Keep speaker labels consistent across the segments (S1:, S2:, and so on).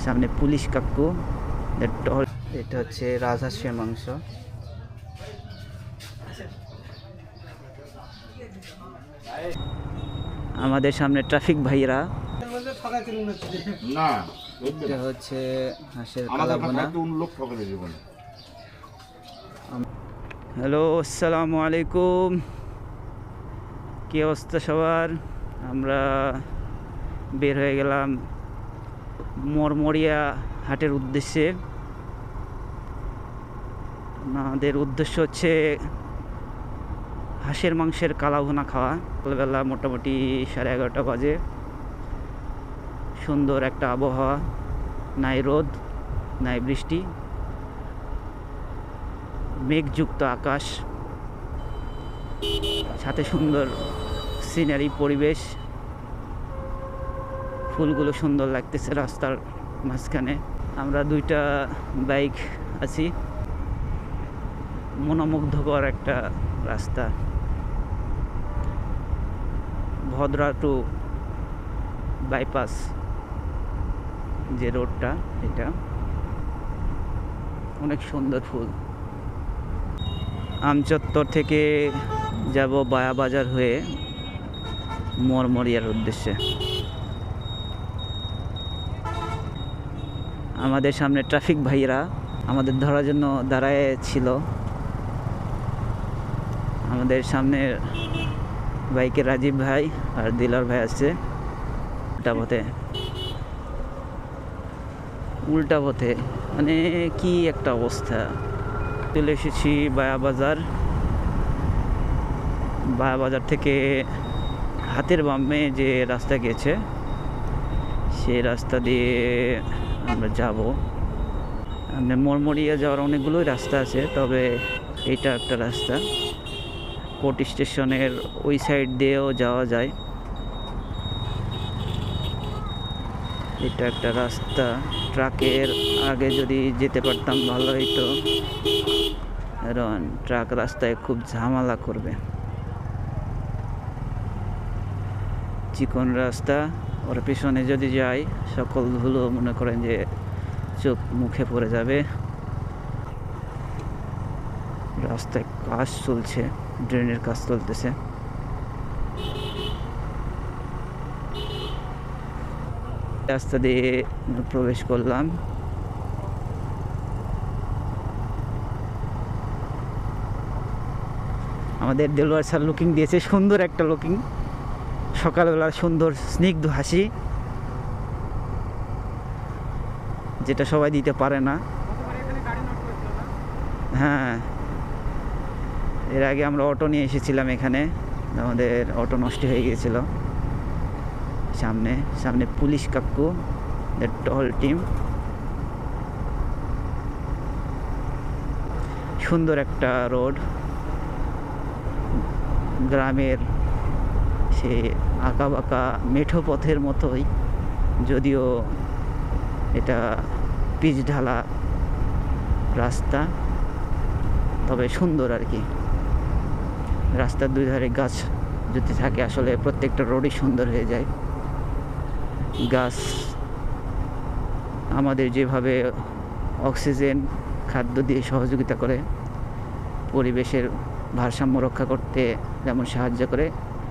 S1: সামনে পুলিশ কাকু। এটা হচ্ছে রাজহাঁসের মাংস। আমাদের সামনে ট্রাফিক ভাইরা। এটা হচ্ছে হাঁসের কালাভুনা। হ্যালো, আসসালামু আলাইকুম। কি অবস্থা সবার? আমরা বের হয়ে গেলাম মরমরিয়া হাটের উদ্দেশ্যে। আমাদের উদ্দেশ্য হচ্ছে হাঁসের মাংসের কালাভুনা খাওয়া। সকালবেলা মোটামুটি 11:30 বাজে। সুন্দর একটা আবহাওয়া, নাই রোদ নাই বৃষ্টি, মেঘযুক্ত আকাশ, সাথে সুন্দর সিনারি পরিবেশ। ফুলগুলো সুন্দর লাগতেছে রাস্তার মাঝখানে। আমরা দুইটা বাইক আছি। মনোমুগ্ধকর একটা রাস্তা। ভদ্রা টু বাইপাস যে রোডটা, এটা অনেক সুন্দর। ফুল আমচত্বর থেকে যাব বায়া বাজার হয়ে মরমরিয়ার উদ্দেশ্যে। আমাদের সামনে ট্রাফিক ভাইরা আমাদের ধরার জন্য দাঁড়ায় ছিল। আমাদের সামনে বাইকে রাজীব ভাই আর দিলার ভাই আছে। উল্টা পথে মানে কি একটা অবস্থা। চলে এসেছি বায়া বাজার থেকে হাতের বামে যে রাস্তা গেছে সেই রাস্তা দিয়ে আমরা যাব। আমরা মরমরিয়া যাওয়ার অনেকগুলোই রাস্তা আছে, তবে এইটা একটা রাস্তা। কোর্ট স্টেশনের ওই সাইড দিয়েও যাওয়া যায়। এটা একটা রাস্তা। ট্রাকের আগে যদি যেতে পারতাম ভালো হইতো, কারণ ট্রাক রাস্তায় খুব ঝামেলা করবে। চিকন রাস্তা, ওর পিছনে যদি যাই সকল ধুলো মনে করেন যে চোখ মুখে পড়ে যাবে। রাস্তায় কাজ চলছে, ড্রেনের কাজ চলতেছে। রাস্তা দিয়ে প্রবেশ করলাম। আমাদের দেলোয়ার স্যার লুকিং দিয়েছে, সুন্দর একটা লুকিং। সকালবেলা সুন্দর স্নিগ্ধ হাসি, যেটা সবাই দিতে পারে না। হ্যাঁ, এর আগে আমরা অটো নিয়ে এসেছিলাম এখানে, আমাদের অটো নষ্ট হয়ে গিয়েছিল। সামনে পুলিশ কাকু, টহল টিম। সুন্দর একটা রোড, গ্রামের সে আঁকা বাঁকা মেঠো পথের মতোই, যদিও এটা পিচ ঢালা রাস্তা, তবে সুন্দর আর কি। রাস্তার দুই ধারে গাছ যদি থাকে আসলে প্রত্যেকটা রোডই সুন্দর হয়ে যায়। গাছ আমাদের যেভাবে অক্সিজেন খাদ্য দিয়ে সহযোগিতা করে, পরিবেশের ভারসাম্য রক্ষা করতে যেমন সাহায্য করে,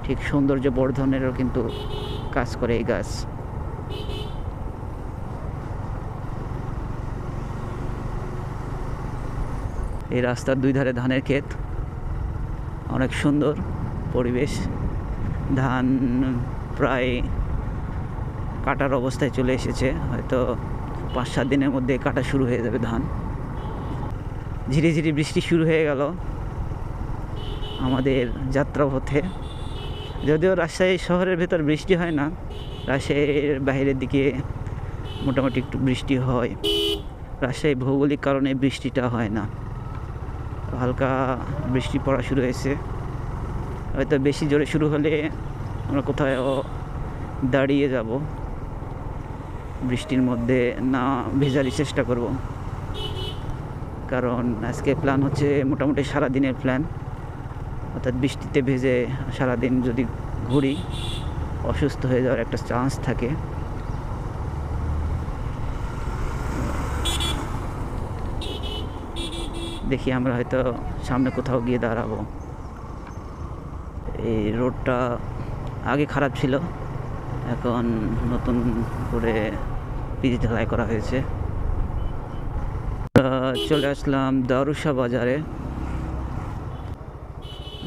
S1: ঠিক সৌন্দর্য বর্ধনেরও কিন্তু কাজ করে এই গাছ। এই রাস্তার দুই ধারে ধানের ক্ষেত, অনেক সুন্দর পরিবেশ। ধান প্রায় কাটার অবস্থায় চলে এসেছে, হয়তো 5-7 দিনের মধ্যে কাটা শুরু হয়ে যাবে ধান। ঝিরি ঝিরি বৃষ্টি শুরু হয়ে গেল আমাদের যাত্রাপথে। যদিও রাজশাহী শহরের ভেতর বৃষ্টি হয় না, রাজশাহীর বাইরের দিকে মোটামুটি একটু বৃষ্টি হয়। রাজশাহী ভৌগোলিক কারণে বৃষ্টিটা হয় না। হালকা বৃষ্টি পড়া শুরু হয়েছে, হয়তো বেশি জোরে শুরু হলে আমরা কোথাও দাঁড়িয়ে যাব, বৃষ্টির মধ্যে না ভেজারই চেষ্টা করব। কারণ আজকে প্ল্যান হচ্ছে মোটামুটি সারাদিনের প্ল্যান, অর্থাৎ বৃষ্টিতে ভেজে সারাদিন যদি ঘুরি অসুস্থ হয়ে যাওয়ার একটা চান্স থাকে। দেখি আমরা হয়তো সামনে কোথাও গিয়ে দাঁড়াবো। এই রোডটা আগে খারাপ ছিল, এখন নতুন করে পিচ ঢালাই করা হয়েছে। চলে আসলাম দারুসা বাজারে।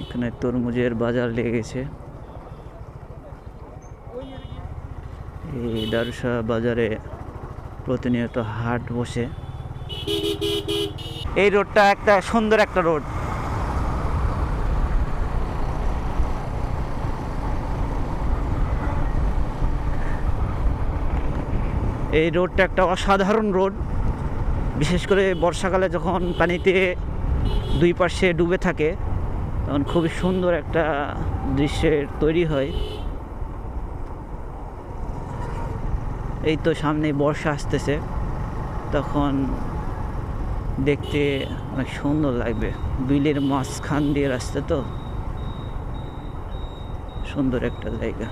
S1: এখানে তরমুজের বাজার লেগেছে। এই দারুসা বাজারে প্রতিনিয়ত হাট বসে। এই রোডটা একটা সুন্দর একটা রোড। এই রোডটা একটা অসাধারণ রোড, বিশেষ করে বর্ষাকালে যখন পানিতে দুই পাশে ডুবে থাকে তখন খুবই সুন্দর একটা দৃশ্যের তৈরি হয়। এই তো সামনে বর্ষা আসতেছে, তখন দেখতে অনেক সুন্দর লাগবে। বিলের মাঝখান দিয়ে রাস্তা, তো সুন্দর একটা জায়গা।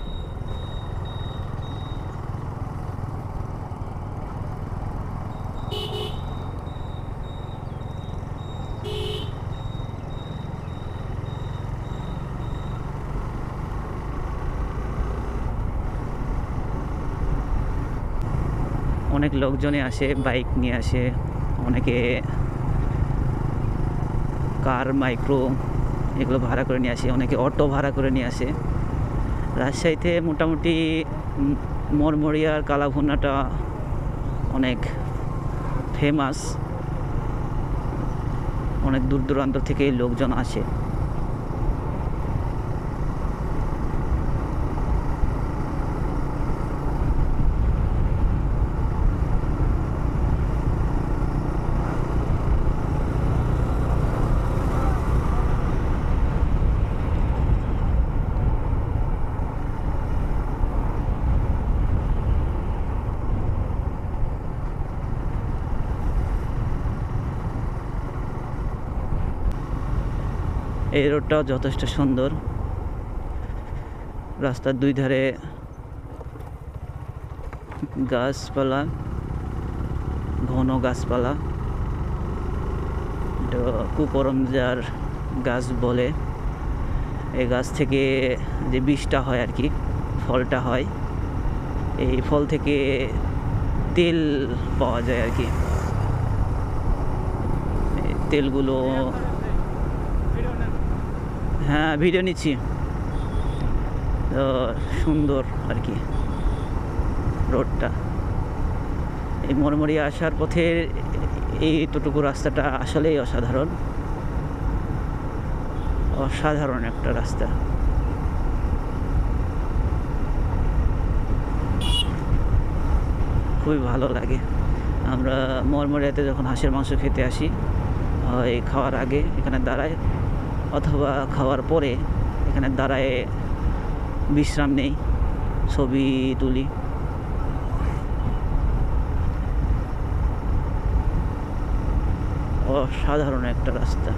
S1: অনেক লোকজনে আসে, বাইক নিয়ে আসে, অনেকে কার, মাইক্রো এগুলো ভাড়া করে নিয়ে আসে, অনেকে অটো ভাড়া করে নিয়ে আসে। রাজশাহীতে মোটামুটি মরমরিয়ার কালাভুনাটা অনেক ফেমাস, অনেক দূর দূরান্ত থেকে লোকজন আসে। এই রোডটাও যথেষ্ট সুন্দর। রাস্তার দুই ধারে গাছপালা, ঘন গাছপালা। এটা কুকরমজার গাছ বলে। এই গাছ থেকে যে বীজটা হয় আর কি, ফলটা হয়, এই ফল থেকে তেল পাওয়া যায় আর কি। তেলগুলো, হ্যাঁ ভিডিও নিচ্ছি, তো সুন্দর আর কি রোডটা। এই মরমরিয়া আসার পথে এইটুকু রাস্তাটা আসলেই অসাধারণ, অসাধারণ একটা রাস্তা। খুবই ভালো লাগে। আমরা মরমরিয়াতে যখন হাঁসের মাংস খেতে আসি, এই খাওয়ার আগে এখানে দাঁড়াই, অথবা খাওয়ার পরে এখানে দাঁড়ায় বিশ্রাম নেই, ছবি তুলি। অসাধারণ একটা রাস্তা।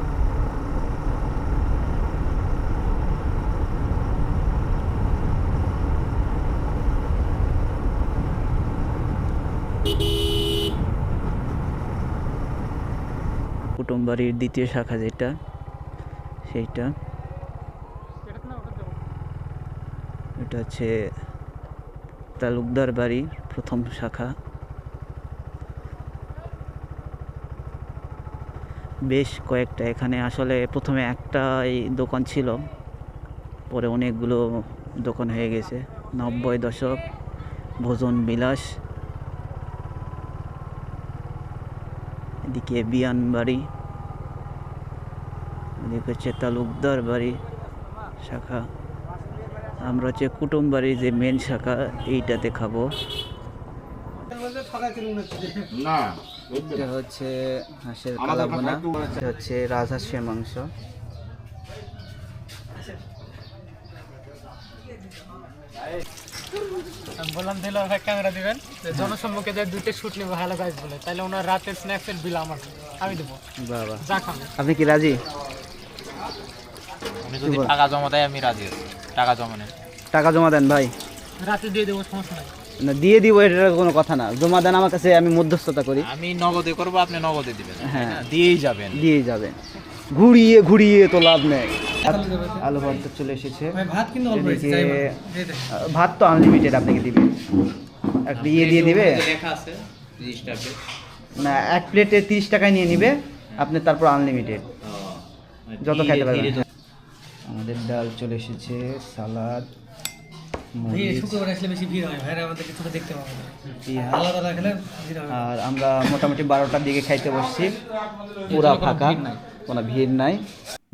S1: কুটুমবাড়ির দ্বিতীয় শাখা যেটা, সেইটা এটা হচ্ছে তালুকদার বাড়ির প্রথম শাখা। বেশ কয়েকটা, এখানে আসলে প্রথমে একটাই দোকান ছিল, পরে অনেকগুলো দোকান হয়ে গেছে। 90 দশক ভোজন বিলাস। এদিকে বিয়ান বাড়ি, এদিকে হচ্ছে তালুকদার বাড়ি শাখা। আমরা হচ্ছে কুটুমবাড়ির যে মেন শাখা, এইটাতে খাবো। এটা হচ্ছে হাঁসের কালাভুনা, এটা হচ্ছে রাজহাঁসের মাংস।
S2: আমি বললাম দিলাম ভাই ক্যামেরা দিবেন, জনসম্মুখে যে দুইটা শুট নেবো হ্যালো গাইস বলে, তাহলে ওনার রাতের স্ন্যাক্সের বিল আমি দেবো।
S1: বাবা,
S2: যা খাবে।
S1: আপনি কি রাজি?
S3: আমি যদি টাকা জমা দেয় আমি রাজি আছি। টাকা জমা নেন,
S1: টাকা জমা দেন ভাই,
S2: রাতে দিয়ে দেবো, সমস্যা নাই।
S1: না দিয়ে দিব, এটার কোনো কথা না। জমা দেন আমার কাছে, আমি মধ্যস্থতা করি।
S3: আমি নগদে করবো, আপনি নগদে দিবেন,
S1: হ্যাঁ।
S3: হ্যাঁ দিয়েই যাবেন।
S1: দিয়ে যাবেন, ঘুরিয়ে ঘুরিয়ে তো লাভ নেই। আলু ভর্তা চলে এসেছে।
S2: ভাই ভাত কিন্তু অল্প হয়েছে,
S1: এদিকে,
S2: যাই বলো। এই দেখেন।
S1: ভাত তো আনলিমিটেড আপনাকে দিবে, একটা ইয়ে দিয়ে দিবে
S3: লেখা আছে 30 টাকা।
S1: না, এক প্লেটে 30 টাকায় নিয়ে নিবে আপনি, তারপর আনলিমিটেড যত খাইতে পারবেন। আমাদের ডাল চলে এসেছে, সালাদ, মরিচ,
S2: শুক্রবার আসলে বেশি ভিড় হয়, ভাইরা আমাদেরকে ছোট দেখতে পাবে না।
S1: পেঁয়াজ।
S2: আলাদা আলাদা খেলে ভিড় হয়।
S1: আর আমরা মোটামুটি 12টার দিকে খাইতে বসছি, পুরা ফাঁকা, কোনো ভিড় নাই।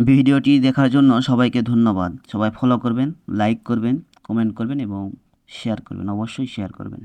S1: ভিডিওটি দেখার জন্য সবাইকে ধন্যবাদ। সবাই ফলো করবেন, লাইক করবেন, কমেন্ট করবেন এবং শেয়ার করবেন, অবশ্যই শেয়ার করবেন।